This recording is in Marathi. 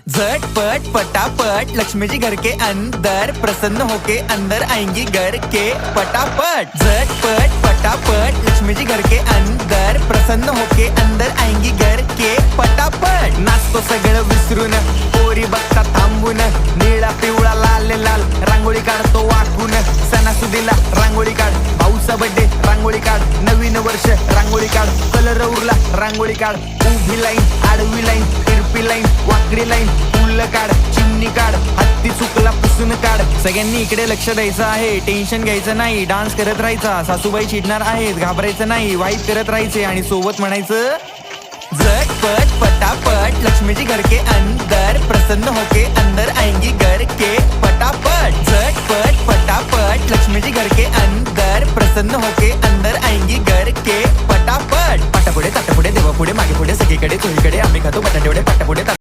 झटपट पटापट लक्ष्मी जी घर के अंदर प्रसन्न होके अंदर आएंगी घर के पटापट। झटपट पटापट लक्ष्मी जी घर के अंदर प्रसन्न होके अंदर आएंगी घर के पटापट। नाचतो सगळं विसरून पोरी बघता थांबून, निळा पिवळा लाल लाल रांगोळी काढतो वाकून। सणासुदीला रांगोळी काढ, भाऊचा बर्थडे रांगोळी काढ, नवीन वर्ष रांगोळी काढ, कलर उरला रांगोळी काढ। उभी लाईन, आडवी लाईन, तिरपी लाईन, वाकडी लाईन, फुल काढ, चिमणी काढ, हत्ती चुकला पुसून काढ। सगळ्यांनी इकडे लक्ष द्यायचं आहे, टेन्शन घ्यायचं नाही, डान्स करत राहायचा। सासूबाई चिडणार आहेत, घाबरायचं नाही, वाईप करत राहायचे आणि सोबत म्हणायचं झटपट पटापट लक्ष्मी जी घर के अंदर प्रसन्न होके अंदर आएंगी घर के पटापट। झटपट पटापट लक्ष्मी जी घर के अंदर प्रसन्न होके अंदर आएंगी घर के पटापट। पाटापुढे ताटापुढे देवापुढे मागे पुढे सगळीकडे चोहीकडे आम्ही खातो बटाटेवडे पाटापुढे।